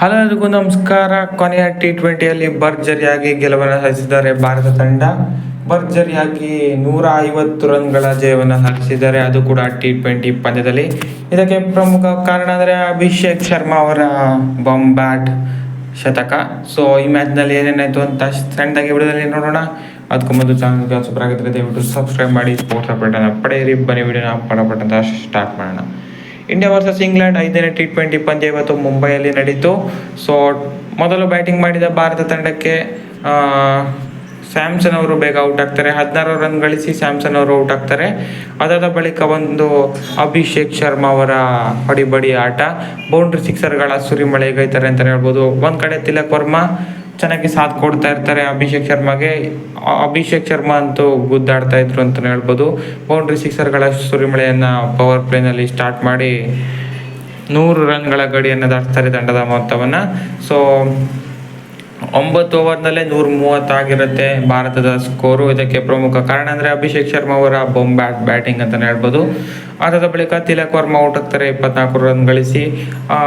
Hello ಎಲ್ರಿಗೂ ನಮಸ್ಕಾರ. ಕೊನೆಯ T20ಯಲ್ಲಿ ಭರ್ಜರಿಯಾಗಿ ಗೆಲುವನ್ನು ಸಾಧಿಸಿದ್ದಾರೆ ಭಾರತ ತಂಡ. ಭರ್ಜರಿಯಾಗಿ 150 ರನ್ಗಳ ಜಯವನ್ನು ಸಾಧಿಸಿದ್ದಾರೆ, ಅದು ಕೂಡ T20 ಪಂದ್ಯದಲ್ಲಿ. ಇದಕ್ಕೆ ಪ್ರಮುಖ ಕಾರಣ ಅಂದರೆ ಅಭಿಷೇಕ್ ಶರ್ಮಾ ಅವರ ಬಾಂಬ್ ಬ್ಯಾಟ್ ಶತಕ. ಸೊ ಈ ಮ್ಯಾಚ್ನಲ್ಲಿ ಏನೇನಾಯಿತು ಅಂತ ಸಣ್ಣದಾಗಿ ವಿಡಿಯೋದಲ್ಲಿ ನೋಡೋಣ. ಅದಕ್ಕೂ ಮೊದಲು ಚಾನಲ್ಗೆ ಸೂಪರ್ ಆಗಿದ್ರೆ ದಯವಿಟ್ಟು ಸಬ್ಸ್ಕ್ರೈಬ್ ಮಾಡಿ, ಸ್ಪೋರ್ಟ್ಸ್ ಅಪ್ಡೇಟನ್ನು ಪಡೆಯಿರಿ. ಬನ್ನಿ ವಿಡಿಯೋನ ಪಟ ಅಂತ ಸ್ಟಾರ್ಟ್ ಮಾಡೋಣ. ಇಂಡಿಯಾ ವರ್ಸಸ್ ಇಂಗ್ಲೆಂಡ್ 5ನೇ T20 ಪಂದ್ಯ ಇವತ್ತು ಮುಂಬೈಯಲ್ಲಿ ನಡೀತು. ಸೊ ಮೊದಲು ಬ್ಯಾಟಿಂಗ್ ಮಾಡಿದ ಭಾರತ ತಂಡಕ್ಕೆ ಸ್ಯಾಮ್ಸನ್ ಅವರು ಬೇಗ ಔಟ್ ಆಗ್ತಾರೆ. 16 ರನ್ ಗಳಿಸಿ ಸ್ಯಾಮ್ಸನ್ ಅವರು ಔಟ್ ಆಗ್ತಾರೆ. ಅದಾದ ಬಳಿಕ ಒಂದು ಅಭಿಷೇಕ್ ಶರ್ಮಾ ಅವರ ಹೊಡಿಬಡಿ ಆಟ, ಬೌಂಡ್ರಿ ಸಿಕ್ಸರ್ಗಳ ಸುರಿಮಳೆ ಗೈತಾರೆ ಅಂತಲೇ ಹೇಳ್ಬೋದು. ಒಂದು ಕಡೆ ತಿಲಕ್ ವರ್ಮಾ ಚೆನ್ನಾಗಿ ಸಾಥ್ ಕೊಡ್ತಾ ಇರ್ತಾರೆ ಅಭಿಷೇಕ್ ಶರ್ಮಾಗೆ. ಅಭಿಷೇಕ್ ಶರ್ಮಾ ಅಂತೂ ಗುದ್ದಾಡ್ತಾ ಇದ್ರು ಅಂತಲೇ ಹೇಳ್ಬೋದು. ಬೌಂಡ್ರಿ ಸಿಕ್ಸರ್ಗಳ ಸುರಿಮಳೆಯನ್ನು ಪವರ್ ಪ್ಲೇನಲ್ಲಿ ಸ್ಟಾರ್ಟ್ ಮಾಡಿ 100 ರನ್ಗಳ ಗಡಿಯನ್ನು ದಾಟ್ತಾರೆ ತಂಡದ ಮೊತ್ತವನ್ನು. ಸೊ 9 ಓವರ್ನಲ್ಲೇ 130 ಆಗಿರುತ್ತೆ ಭಾರತದ ಸ್ಕೋರು. ಇದಕ್ಕೆ ಪ್ರಮುಖ ಕಾರಣ ಅಂದರೆ ಅಭಿಷೇಕ್ ಶರ್ಮಾ ಅವರ ಬಾಂಬ್ ಬ್ಯಾಟಿಂಗ್ ಅಂತಲೇ ಹೇಳ್ಬೋದು. ಅದಾದ ಬಳಿಕ ತಿಲಕ್ ವರ್ಮಾ ಔಟ್ ಆಗ್ತಾರೆ 24 ರನ್ ಗಳಿಸಿ.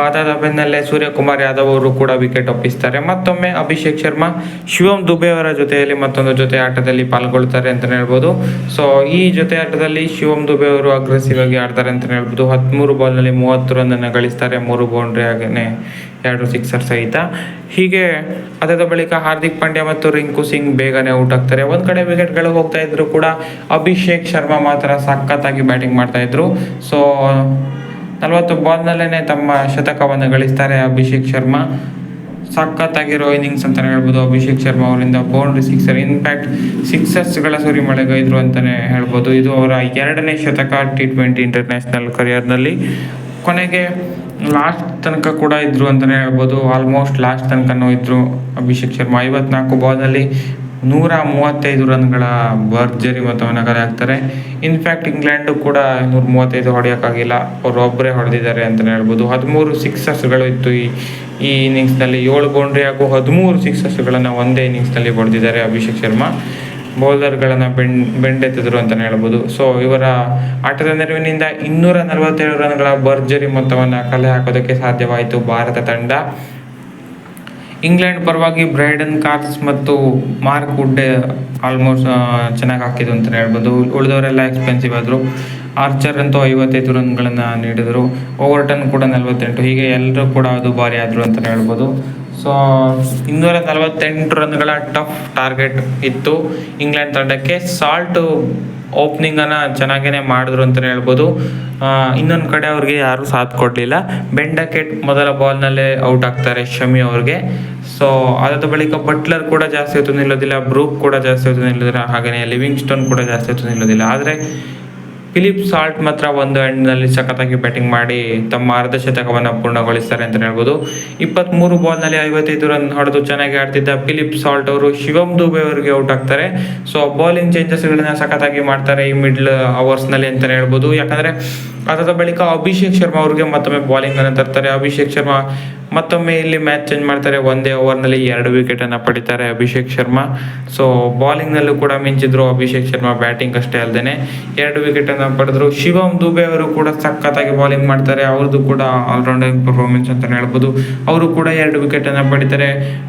ಅದಾದ ಬೆನ್ನಲ್ಲೇ ಸೂರ್ಯಕುಮಾರ್ ಯಾದವ್ ಅವರು ಕೂಡ ವಿಕೆಟ್ ಒಪ್ಪಿಸ್ತಾರೆ. ಮತ್ತೊಮ್ಮೆ ಅಭಿಷೇಕ್ ಶರ್ಮಾ ಶಿವಮ್ ದುಬೆ ಅವರ ಜೊತೆಯಲ್ಲಿ ಮತ್ತೊಂದು ಜೊತೆ ಆಟದಲ್ಲಿ ಪಾಲ್ಗೊಳ್ತಾರೆ ಅಂತಲೇ ಹೇಳ್ಬೋದು. ಸೊ ಈ ಜೊತೆ ಆಟದಲ್ಲಿ ಶಿವಮ್ ದುಬೆ ಅವರು ಅಗ್ರೆಸಿವ್ ಆಗಿ ಆಡ್ತಾರೆ ಅಂತಲೇ ಹೇಳ್ಬೋದು. 13 ಬಾಲ್ನಲ್ಲಿ 30 ರನ್ನನ್ನು ಗಳಿಸ್ತಾರೆ, 3 ಬೌಂಡ್ರಿ ಹಾಗೆಯೇ 2 ಸಿಕ್ಸರ್ ಸಹಿತ. ಹೀಗೆ ಅದಾದ ಬಳಿಕ ಹಾರ್ದಿಕ್ ಪಾಂಡ್ಯ ಮತ್ತು ರಿಂಕು ಸಿಂಗ್ ಬೇಗನೆ ಔಟ್ ಆಗ್ತಾರೆ. ಒಂದು ಕಡೆ ವಿಕೆಟ್ಗಳು ಹೋಗ್ತಾ ಇದ್ರು ಕೂಡ ಅಭಿಷೇಕ್ ಶರ್ಮಾ ಮಾತ್ರ ಸಖತ್ತಾಗಿ ಬ್ಯಾಟಿಂಗ್ ಮಾಡ್ತಾ ಇದ್ರು. ಸೊ 40 ಬಾಲ್ನಲ್ಲೇ ತಮ್ಮ ಶತಕವನ್ನು ಗಳಿಸ್ತಾರೆ ಅಭಿಷೇಕ್ ಶರ್ಮಾ. ಸಖತ್ತಾಗಿರೋ ಇನ್ನಿಂಗ್ಸ್ ಅಂತಲೇ ಹೇಳ್ಬೋದು ಅಭಿಷೇಕ್ ಶರ್ಮಾ ಅವರಿಂದ. ಬೌಂಡ್ರಿ ಸಿಕ್ಸರ್, ಇನ್ಫ್ಯಾಕ್ಟ್ ಸಿಕ್ಸರ್ಸ್ಗಳ ಸುರಿಮಳೆಗೈದ್ರು ಅಂತಲೇ ಹೇಳ್ಬೋದು. ಇದು ಅವರ 2ನೇ ಶತಕ T20 ಇಂಟರ್ನ್ಯಾಷನಲ್ ಕರಿಯರ್ನಲ್ಲಿ. ಕೊನೆಗೆ ಲಾಸ್ಟ್ ತನಕ ಕೂಡ ಇದ್ರು ಅಂತಲೇ ಹೇಳ್ಬೋದು. ಆಲ್ಮೋಸ್ಟ್ ಲಾಸ್ಟ್ ತನಕನೂ ಇದ್ರು ಅಭಿಷೇಕ್ ಶರ್ಮಾ. 54 ಬಾಲ್ನಲ್ಲಿ 135 ರನ್ಗಳ ಭರ್ಜರಿ ಮೊತ್ತವನ್ನು ಕಲೆ ಹಾಕ್ತಾರೆ. ಇನ್ಫ್ಯಾಕ್ಟ್ ಇಂಗ್ಲೆಂಡು ಕೂಡ 135 ಹೊಡೆಯೋಕ್ಕಾಗಿಲ್ಲ, ಅವರು ಒಬ್ಬರೇ ಹೊಡೆದಿದ್ದಾರೆ ಅಂತಲೇ ಹೇಳ್ಬೋದು. 13 ಸಿಕ್ಸರ್ಸ್ಗಳು ಇತ್ತು ಈ ಇನ್ನಿಂಗ್ಸ್ನಲ್ಲಿ. 7 ಬೌಂಡ್ರಿ ಹಾಗೂ 13 ಸಿಕ್ಸರ್ಸ್ಗಳನ್ನು ಒಂದೇ ಇನ್ನಿಂಗ್ಸ್ನಲ್ಲಿ ಹೊಡೆದಿದ್ದಾರೆ ಅಭಿಷೇಕ್ ಶರ್ಮಾ. ಬೌಲರ್ಗಳನ್ನು ಬೆಂಡೆತ್ತಿದ್ರು ಅಂತಲೇ ಹೇಳ್ಬೋದು. ಸೊ ಇವರ ಆಟದ ನೆರವಿನಿಂದ 247 ರನ್ಗಳ ಭರ್ಜರಿ ಮೊತ್ತವನ್ನು ಕಲೆ ಹಾಕೋದಕ್ಕೆ ಸಾಧ್ಯವಾಯಿತು ಭಾರತ ತಂಡ. ಇಂಗ್ಲೆಂಡ್ ಪರವಾಗಿ ಬ್ರೈಡನ್ ಕಾರ್ಸ್ ಮತ್ತು ಮಾರ್ಕ್ ವುಡ್ ಆಲ್ಮೋಸ್ಟ್ ಚೆನ್ನಾಗಿ ಹಾಕಿದ್ರು ಅಂತಲೇ ಹೇಳ್ಬೋದು. ಉಳಿದವರೆಲ್ಲ ಎಕ್ಸ್ಪೆನ್ಸಿವ್ ಆದರು. ಆರ್ಚರ್ ಅಂತೂ 55 ರನ್ಗಳನ್ನು ನೀಡಿದರು. ಓವರ್ಟನ್ ಕೂಡ 48. ಹೀಗೆ ಎಲ್ಲರೂ ಕೂಡ ಅದು ಭಾರಿ ಆದರು ಅಂತಲೇ ಹೇಳ್ಬೋದು. ಸೊ 248 ರನ್ಗಳ ಟಫ್ ಟಾರ್ಗೆಟ್ ಇತ್ತು ಇಂಗ್ಲೆಂಡ್ ತಂಡಕ್ಕೆ. ಸಾಲ್ಟ್ ಓಪನಿಂಗನ್ನು ಚೆನ್ನಾಗೇ ಮಾಡಿದ್ರು ಅಂತಲೇ ಹೇಳ್ಬೋದು. ಇನ್ನೊಂದು ಕಡೆ ಅವ್ರಿಗೆ ಯಾರೂ ಸಾಥ್ ಕೊಡಲಿಲ್ಲ. ಬೆಂಡಕೆಟ್ ಮೊದಲ ಬಾಲ್ನಲ್ಲೇ ಔಟ್ ಆಗ್ತಾರೆ ಶಮಿ ಅವ್ರಿಗೆ. ಸೊ ಅದಾದ ಬಳಿಕ ಬಟ್ಲರ್ ಕೂಡ ಜಾಸ್ತಿ ಹೊತ್ತು ನಿಲ್ಲೋದಿಲ್ಲ, ಬ್ರೂಕ್ ಕೂಡ ಜಾಸ್ತಿ ಹೊತ್ತು ನಿಲ್ಲೋದಿಲ್ಲ, ಹಾಗೆಯೇ ಲಿವಿಂಗ್ಸ್ಟೋನ್ ಕೂಡ ಜಾಸ್ತಿ ಹೊತ್ತು ನಿಲ್ಲೋದಿಲ್ಲ. ಆದರೆ ಫಿಲಿಪ್ ಸಾಲ್ಟ್ ಮಾತ್ರ ಒಂದು ಎಂಡ್ನಲ್ಲಿ ಸಖತ್ತಾಗಿ ಬ್ಯಾಟಿಂಗ್ ಮಾಡಿ ತಮ್ಮ ಅರ್ಧ ಶತಕವನ್ನು ಪೂರ್ಣಗೊಳಿಸ್ತಾರೆ ಅಂತಲೇ ಹೇಳ್ಬೋದು. 23 ಬಾಲ್ನಲ್ಲಿ 55 ರನ್ ಹೊಡೆದು ಚೆನ್ನಾಗಿ ಆಡ್ತಿದ್ದ ಫಿಲಿಪ್ ಸಾಲ್ಟ್ ಅವರು ಶಿವಮ್ ದುಬೆ ಅವರಿಗೆ ಔಟ್ ಆಗ್ತಾರೆ. ಸೊ ಬೌಲಿಂಗ್ ಚೇಂಜಸ್ಗಳನ್ನ ಸಖತ್ತಾಗಿ ಮಾಡ್ತಾರೆ ಈ ಮಿಡ್ಲ್ ಅವರ್ಸ್ನಲ್ಲಿ ಅಂತಲೇ ಹೇಳ್ಬೋದು. ಯಾಕಂದರೆ ಅದಾದ ಬಳಿಕ ಅಭಿಷೇಕ್ ಶರ್ಮಾ ಅವ್ರಿಗೆ ಮತ್ತೊಮ್ಮೆ ಬಾಲಿಂಗನ್ನು ತರ್ತಾರೆ. ಅಭಿಷೇಕ್ ಶರ್ಮಾ ಮತ್ತೊಮ್ಮೆ ಇಲ್ಲಿ ಮ್ಯಾಚ್ ಚೇಂಜ್ ಮಾಡ್ತಾರೆ. ಒಂದೇ ಓವರ್ನಲ್ಲಿ 2 ವಿಕೆಟನ್ನು ಪಡಿತಾರೆ ಅಭಿಷೇಕ್ ಶರ್ಮಾ. ಸೊ ಬಾಲಿಂಗ್ನಲ್ಲೂ ಕೂಡ ಮಿಂಚಿದ್ರು ಅಭಿಷೇಕ್ ಶರ್ಮಾ, ಬ್ಯಾಟಿಂಗ್ ಅಷ್ಟೇ ಅಲ್ಲದೆ 2 ವಿಕೆಟನ್ನು ಪಡೆದ್ರು. ಶಿವಮ್ ದುಬೆ ಅವರು ಕೂಡ ಸಖತ್ತಾಗಿ ಬಾಲಿಂಗ್ ಮಾಡ್ತಾರೆ. ಅವ್ರದ್ದು ಕೂಡ ಆಲ್ರೌಂಡಿಂಗ್ ಪರ್ಫಾರ್ಮೆನ್ಸ್ ಅಂತಲೇ ಹೇಳ್ಬೋದು. ಅವರು ಕೂಡ 2 ವಿಕೆಟನ್ನು ಪಡಿತಾರೆ.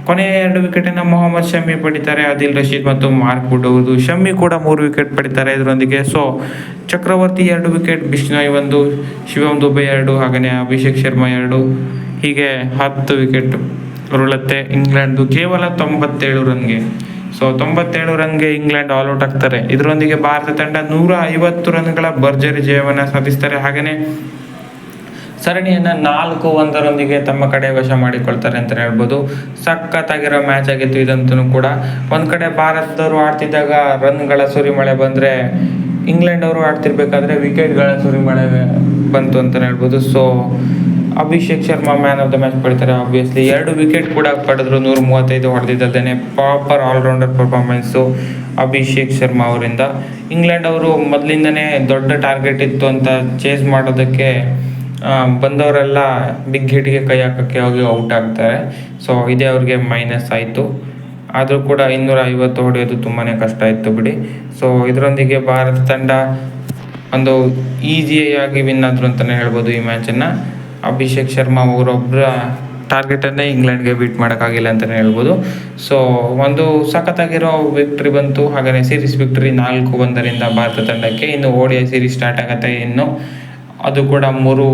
ಕೊನೆಯ 2 ವಿಕೆಟನ್ನು ಮೊಹಮ್ಮದ್ ಶಮಿ ಪಡಿತಾರೆ. ಆದಿಲ್ ರಶೀದ್ ಮತ್ತು ಮಾರ್ಕ್ ವುಡ್ ಅವ್ರದ್ದು. ಶಮಿ ಕೂಡ 3 ವಿಕೆಟ್ ಪಡಿತಾರೆ ಇದರೊಂದಿಗೆ. ಸೊ ಚಕ್ರವರ್ತಿ 2 ವಿಕೆಟ್, ಬಿಷ್ಣೋಯ್ 1, ಶಿವಮ್ ದುಬೆ 2, ಹಾಗೆಯೇ ಅಭಿಷೇಕ್ ಶರ್ಮಾ 2, ಹೀಗೆ 10 ವಿಕೆಟ್ ಉರುಳುತ್ತೆ ಇಂಗ್ಲೆಂಡ್ದು ಕೇವಲ 97 ರನ್ಗೆ. ಸೊ 97 ರನ್ಗೆ ಇಂಗ್ಲೆಂಡ್ ಆಲ್ ಔಟ್ ಆಗ್ತಾರೆ. ಇದರೊಂದಿಗೆ ಭಾರತ ತಂಡ 150 ರನ್ಗಳ ಭರ್ಜರಿ ಜಯವನ್ನು ಸಾಧಿಸ್ತಾರೆ. ಹಾಗೆಯೇ ಸರಣಿಯನ್ನು 4-1 ತಮ್ಮ ಕಡೆ ವಶ ಮಾಡಿಕೊಳ್ತಾರೆ ಅಂತಲೇ ಹೇಳ್ಬೋದು. ಸಖತ್ತಾಗಿರೋ ಮ್ಯಾಚ್ ಆಗಿತ್ತು ಇದಂತೂ ಕೂಡ. ಒಂದು ಕಡೆ ಭಾರತದವರು ಆಡ್ತಿದ್ದಾಗ ರನ್ಗಳ ಸುರಿಮಳೆ ಬಂದರೆ, ಇಂಗ್ಲೆಂಡ್ ಅವರು ಆಡ್ತಿರ್ಬೇಕಾದ್ರೆ ವಿಕೆಟ್ಗಳ ಸುರಿಮಳೆ ಬಂತು ಅಂತಲೇ ಹೇಳ್ಬೋದು. So Abhishek Sharma man of the match ಪಡಿತಾರೆ. ಆಬ್ವಿಯಸ್ಲಿ 2 ವಿಕೆಟ್ ಕೂಡ ಪಡೆದ್ರು. 135 ಹೊಡೆದಿದ್ದಲ್ಲೇ proper allrounder performance Abhishek Sharma ಅವರಿಂದ. ಇಂಗ್ಲೆಂಡ್ ಅವರು ಮೊದಲಿಂದನೇ ದೊಡ್ಡ ಟಾರ್ಗೆಟ್ ಇತ್ತು ಅಂತ ಚೇಸ್ ಮಾಡೋದಕ್ಕೆ ಬಂದವರೆಲ್ಲ ಬಿಗ್ ಹಿಟ್ಗೆ ಕೈ ಹಾಕೋಕ್ಕೆ ಹೋಗಿ ಔಟ್ ಆಗ್ತಾರೆ. ಸೊ ಇದೇ ಅವ್ರಿಗೆ ಮೈನಸ್ ಆಯಿತು. ಆದರೂ ಕೂಡ 250 ಹೊಡೆಯೋದು ತುಂಬಾ ಕಷ್ಟ ಇತ್ತು ಬಿಡಿ. ಸೊ ಇದರೊಂದಿಗೆ ಭಾರತ ತಂಡ ಒಂದು ಈಸಿಯಾಗಿ ವಿನ್ ಆದರು ಅಂತಲೇ ಹೇಳ್ಬೋದು ಈ ಮ್ಯಾಚನ್ನು. ಅಭಿಷೇಕ್ ಶರ್ಮಾ ಅವರೊಬ್ಬರ ಟಾರ್ಗೆಟನ್ನೇ ಇಂಗ್ಲೆಂಡ್ಗೆ ಬೀಟ್ ಮಾಡೋಕ್ಕಾಗಿಲ್ಲ ಅಂತಲೇ ಹೇಳ್ಬೋದು. ಸೊ ಒಂದು ಸಖತ್ತಾಗಿರೋ ವಿಕ್ಟ್ರಿ ಬಂತು. ಹಾಗೆಯೇ ಸೀರೀಸ್ ವಿಕ್ಟ್ರಿ 4-1 ಭಾರತ ತಂಡಕ್ಕೆ. ಇನ್ನು ODI ಸೀರೀಸ್ ಸ್ಟಾರ್ಟ್ ಆಗುತ್ತೆ. ಇನ್ನು ಅದು ಕೂಡ 3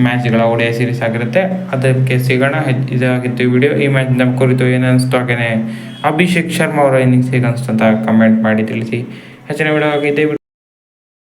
ಮ್ಯಾಚ್ಗಳ ODI ಸೀರೀಸ್ ಆಗಿರುತ್ತೆ. ಅದಕ್ಕೆ ಸಿಗೋಣ. ಇದಾಗಿತ್ತು ಈ ವಿಡಿಯೋ. ಈ ಮ್ಯಾಚ್ ನಮ್ಮ ಕುರಿತು ಏನಿಸ್ತು, ಹಾಗೆಯೇ ಅಭಿಷೇಕ್ ಶರ್ಮಾ ಅವರ ಇನ್ನಿಂಗ್ಸ್ ಹೇಗೆ ಅನಿಸ್ತು ಅಂತ ಕಮೆಂಟ್ ಮಾಡಿ ತಿಳಿಸಿ. ಹೆಚ್ಚಿನ ವಿಡಿಯೋ ಆಗಿದೆ.